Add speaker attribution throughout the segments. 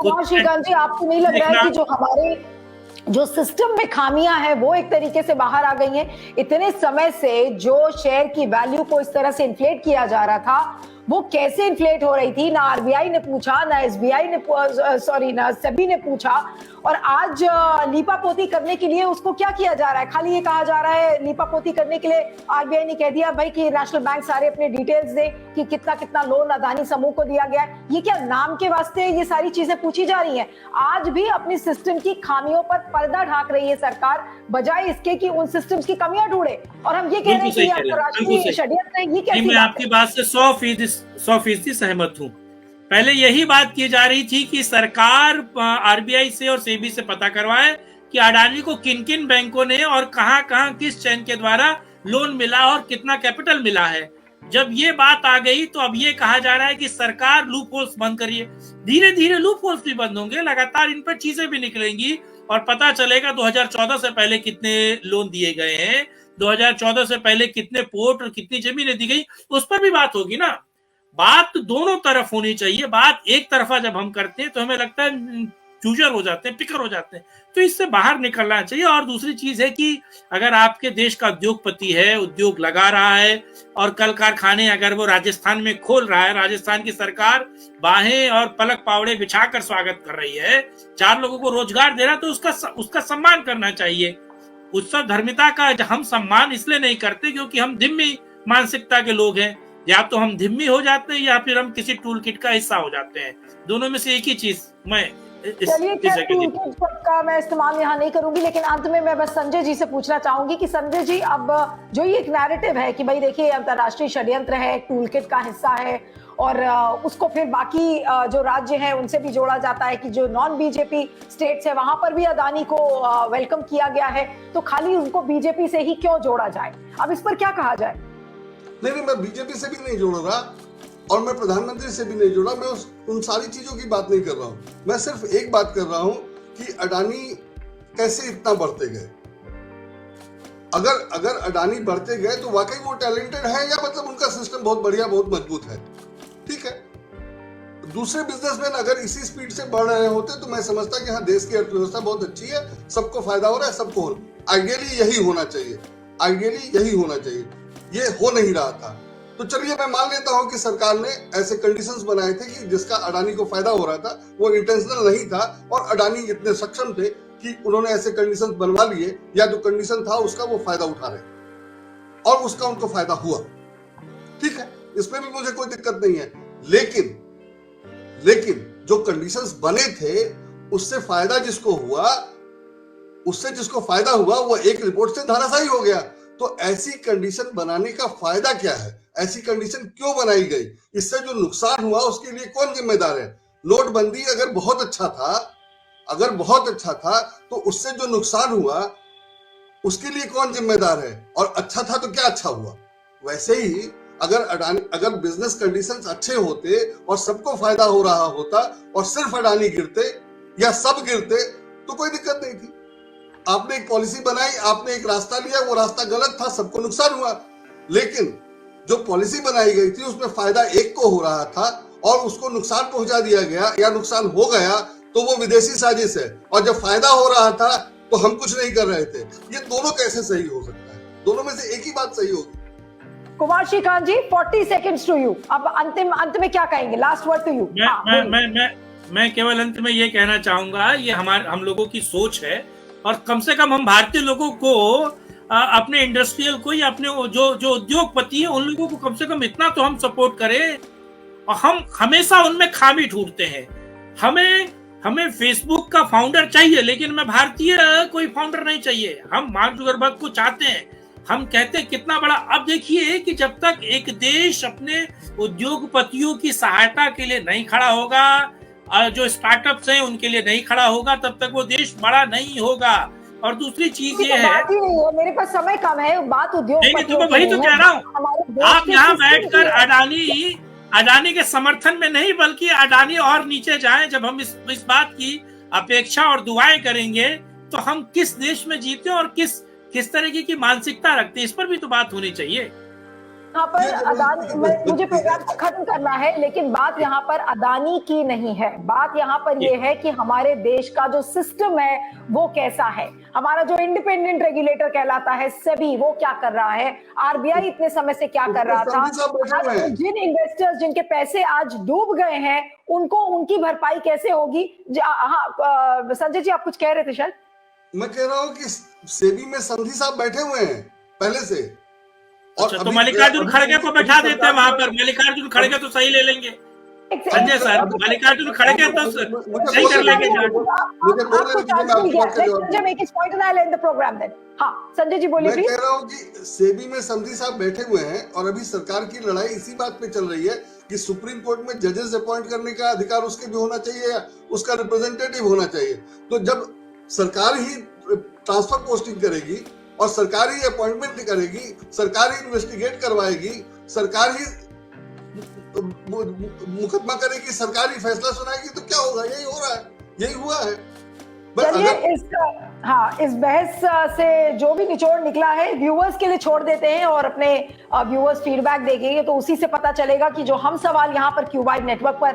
Speaker 1: कुमार श्रीकांत जी, आपको नहीं लग रहा है कि जो हमारे जो सिस्टम में खामियां हैं वो एक तरीके से बाहर आ गई हैं? इतने समय से जो शेयर की वैल्यू को इस तरह से इन्फ्लेट किया जा रहा था, वो कैसे इन्फ्लेट हो रही थी, ना आरबीआई ने पूछा, ना एसबीआई ने ना सेबी ने पूछा, और आज लीपापोती करने के लिए उसको क्या किया जा रहा है? खाली ये कहा जा रहा है लीपापोती करने के लिए आरबीआई ने कह दिया भाई कि नेशनल बैंक सारे अपने डिटेल्स दे कि कितना कितना लोन अदानी समूह को दिया गया है। ये क्या नाम के वास्ते ये सारी चीजें पूछी जा रही हैं? आज भी अपनी सिस्टम की खामियों पर पर्दा ढाक रही है सरकार, बजाय इसके कि उन सिस्टम्स की कमियां ढूंढे। और हम ये कह रहे हैं कि अंतरराष्ट्रीय षड्यंत्र है, ये कैसी
Speaker 2: मैं आपकी बात से 100% सहमत हूँ। पहले यही बात की जा रही थी कि सरकार आरबीआई से और सेबी से पता करवाए कि अडानी को किन किन बैंकों ने और कहां कहां किस चैन के द्वारा लोन मिला और कितना कैपिटल मिला है। जब ये बात आ गई तो अब ये कहा जा रहा है कि सरकार लूप होल्स बंद करिए। धीरे धीरे लूप होल्स भी बंद होंगे, लगातार इन पर चीजें भी निकलेंगी और पता चलेगा 2014 से पहले कितने लोन दिए गए हैं, 2014 से पहले कितने पोर्ट और कितनी जमीनें दी गई, उस पर भी बात होगी ना। बात दोनों तरफ होनी चाहिए। बात एक तरफा जब हम करते हैं तो हमें लगता है चूजर हो जाते हैं, पिकर हो जाते हैं, तो इससे बाहर निकलना चाहिए। और दूसरी चीज है कि अगर आपके देश का उद्योगपति है, उद्योग लगा रहा है और कल कारखाने अगर वो राजस्थान में खोल रहा है, राजस्थान की सरकार बाहें और पलक पावड़े बिछाकर स्वागत कर रही है, 4 लोगों को रोजगार दे रहा, तो उसका सम्मान करना चाहिए। उत्सव धर्मिता का हम सम्मान इसलिए नहीं करते क्योंकि हम धिम्मी मानसिकता के लोग हैं। या तो हम धिम्मी हो जाते हैं या फिर हम किसी टूल किट का हिस्सा हो जाते हैं। दोनों में से एक ही चीज मैं
Speaker 1: का मैं इस्तेमाल यहाँ नहीं करूंगी, लेकिन अंत में मैं बस संजय जी से पूछना चाहूंगी कि संजय जी, अब जो ये एक नैरेटिव है कि भाई देखिए अंतरराष्ट्रीय षड्यंत्र है, टूल किट का हिस्सा है, और उसको फिर बाकी जो राज्य हैं उनसे भी जोड़ा जाता है कि जो नॉन बीजेपी स्टेट्स है वहां पर भी अदानी को वेलकम किया गया है, तो खाली उनको बीजेपी से ही क्यों जोड़ा जाए? अब इस पर क्या कहा जाए?
Speaker 3: नहीं, मैं बीजेपी से भी नहीं जोड़ रहा और मैं प्रधानमंत्री से भी नहीं जोड़ा। मैं उन सारी चीजों की बात नहीं कर रहा हूँ। मैं सिर्फ एक बात कर रहा हूँ कि अडानी कैसे इतना बढ़ते गए। अगर अडानी बढ़ते गए तो वाकई वो टैलेंटेड है या मतलब उनका सिस्टम बहुत बढ़िया, बहुत मजबूत है, ठीक है। दूसरे बिजनेसमैन अगर इसी स्पीड से बढ़ रहे होते तो मैं समझता कि हाँ, देश की अर्थव्यवस्था बहुत अच्छी है, सबको फायदा हो रहा है, सबको आइडियली यही होना चाहिए, आइडियली यही होना चाहिए। ये हो नहीं रहा था। तो चलिए मैं मान लेता हूं कि सरकार ने ऐसे कंडीशंस बनाए थे कि जिसका अडानी को फायदा हो रहा था, वो इंटेंशनल नहीं था और अडानी इतने सक्षम थे कि उन्होंने ऐसे कंडीशंस बनवा लिए, या जो कंडीशन था उसका वो फायदा उठा रहे और उसका उनको फायदा हुआ, ठीक है, इसमें भी मुझे कोई दिक्कत नहीं है। लेकिन जो कंडीशंस बने थे उससे फायदा जिसको हुआ, उससे जिसको फायदा हुआ वो एक रिपोर्ट से धराशायी हो गया। तो ऐसी कंडीशन बनाने का फायदा क्या है? ऐसी कंडीशन क्यों बनाई गई? इससे जो नुकसान हुआ उसके लिए कौन जिम्मेदार है? नोटबंदी अगर बहुत अच्छा था तो उससे जो नुकसान हुआ उसके लिए कौन जिम्मेदार है? और अच्छा था तो क्या अच्छा हुआ? वैसे ही अगर बिजनेस कंडीशंस अच्छे होते और सबको फायदा हो रहा होता और सिर्फ अडानी गिरते या सब गिरते तो कोई दिक्कत नहीं थी। आपने एक पॉलिसी बनाई, आपने एक रास्ता लिया, वो रास्ता गलत था, सबको नुकसान हुआ। लेकिन जो पॉलिसी बनाई गई थी उसमें फायदा एक को हो रहा था और उसको नुकसान पहुंचा दिया गया या नुकसान हो गया तो वो विदेशी साजिश है। और जब फायदा हो रहा था तो हम कुछ नहीं कर रहे थे। ये दोनों कैसे सही हो सकता है? दोनों में से एक ही बात सही होगी।
Speaker 1: Kumar Shrikant ji, 40 seconds to you. अब अंत में क्या कहेंगे? Last word to you.
Speaker 2: मैं केवल अंत में ये कहना चाहूंगा, ये हम लोगों की सोच है और कम से कम हम भारतीय लोगों को अपने इंडस्ट्रियल को या अपने जो उद्योगपति है उन लोगों को कम से कम इतना तो हम सपोर्ट करें। और हम हमेशा उनमें खामी ढूंढते हैं। हमें फेसबुक का फाउंडर चाहिए, लेकिन मैं भारतीय कोई फाउंडर नहीं चाहिए। हम मार्क जुकरबर्ग को चाहते हैं। हम कहते हैं कितना बड़ा। अब देखिए कि जब तक एक देश अपने उद्योगपतियों की सहायता के लिए नहीं खड़ा होगा, जो स्टार्टअप्स हैं उनके लिए नहीं खड़ा होगा, तब तक वो देश बड़ा नहीं होगा। और दूसरी चीज ये है,
Speaker 1: मेरे पास समय कम है, बात उद्योग
Speaker 2: तो मैं वही तो कह रहा हूँ। आप यहाँ बैठकर अडानी के समर्थन में नहीं, बल्कि अडानी और नीचे जाए। जब हम इस बात की अपेक्षा और दुआएं करेंगे तो हम किस देश में जीते और किस तरीके की मानसिकता रखते हैं, इस पर भी तो बात होनी चाहिए।
Speaker 1: यहाँ पर अदानी, मुझे प्रोग्राम को खत्म करना है, लेकिन बात यहाँ पर अदानी की नहीं है। बात यहाँ पर ये है कि हमारे देश का जो सिस्टम है वो कैसा है, हमारा जो इंडिपेंडेंट रेगुलेटर कहलाता है सेबी, वो क्या कर रहा है, आरबीआई इतने समय से क्या कर रहा था, जिन इन्वेस्टर्स जिनके पैसे आज डूब गए हैं उनको उनकी भरपाई कैसे होगी। हाँ संजय जी, आप कुछ कह रहे थे शायद।
Speaker 3: मैं कह रहा हूँ कि सेबी में संधि साहब बैठे हुए हैं पहले से।
Speaker 2: अच्छा, तो मल्लिकार्जुन खड़गे को बैठा देते हैं वहां पर, मल्लिकार्जुन खड़गे तो सही ले लेंगे संजय सर, मल्लिकार्जुन खड़गे तो सही कर लेंगे।
Speaker 1: संजय जी बोलिए।
Speaker 3: मैं कह रहा हूँ कि सेबी में संधि साहब बैठे हुए हैं और अभी सरकार की लड़ाई इसी बात पे चल रही है कि सुप्रीम कोर्ट में जजेस अपॉइंट करने का अधिकार उसके भी होना चाहिए या उसका रिप्रेजेंटेटिव होना चाहिए। तो जब सरकार ही ट्रांसफर पोस्टिंग करेगी और सरकार ही अपॉइंटमेंट करेगी, सरकार ही इन्वेस्टिगेट करवाएगी, सरकार ही मुकदमा करेगी, सरकार ही फैसला सुनाएगी, तो क्या होगा? यही हो रहा है, यही हुआ है।
Speaker 1: चलिए इस बहस से जो भी निचोड़ निकला है व्यूअर्स के लिए छोड़ देते हैं और अपने व्यूअर्स फीडबैक देंगे, तो उसी से पता चलेगा कि जो हम सवाल यहाँ पर क्यू5 नेटवर्क पर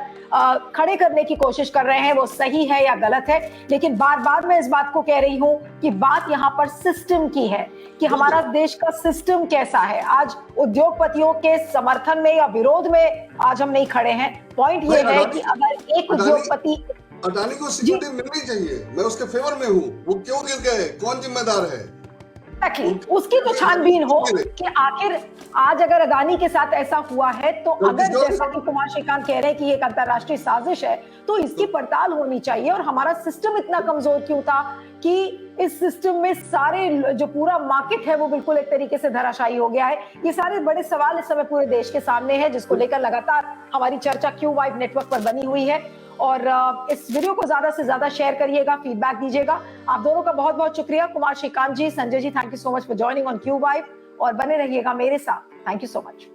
Speaker 1: खड़े करने की कोशिश कर रहे हैं वो सही है या गलत है। लेकिन बार बार मैं इस बात को कह रही हूँ कि बात यहाँ पर सिस्टम की है कि हमारा देश का सिस्टम कैसा है। आज उद्योगपतियों के समर्थन में या विरोध में आज हम नहीं खड़े हैं। पॉइंट ये है कि अगर एक उद्योगपति,
Speaker 3: अडानी को सिक्योरिटी मिलनी चाहिए, मैं उसके फेवर में हूँ। वो क्यों गिर गए, कौन जिम्मेदार है,
Speaker 1: उसकी तो छानबीन हो कि आखिर आज अगर अदानी के साथ ऐसा हुआ है तो अगर जैसा कि कुमार श्रीकांत कह रहे हैं कि एक अंतरराष्ट्रीय साजिश है तो इसकी पड़ताल होनी चाहिए। और हमारा सिस्टम इतना कमजोर क्यों था कि इस सिस्टम में सारे जो पूरा मार्केट है वो बिल्कुल एक तरीके से धराशायी हो गया है। ये सारे बड़े सवाल इस समय पूरे देश के सामने हैं, जिसको लेकर लगातार हमारी चर्चा क्यू5 नेटवर्क पर बनी हुई है। और इस वीडियो को ज्यादा से ज्यादा शेयर करिएगा, फीडबैक दीजिएगा। आप दोनों का बहुत बहुत शुक्रिया, Kumar Shrikant ji, Sanjay ji, thank you so much for joining on क्यू5 और बने रहिएगा मेरे साथ। Thank you so much.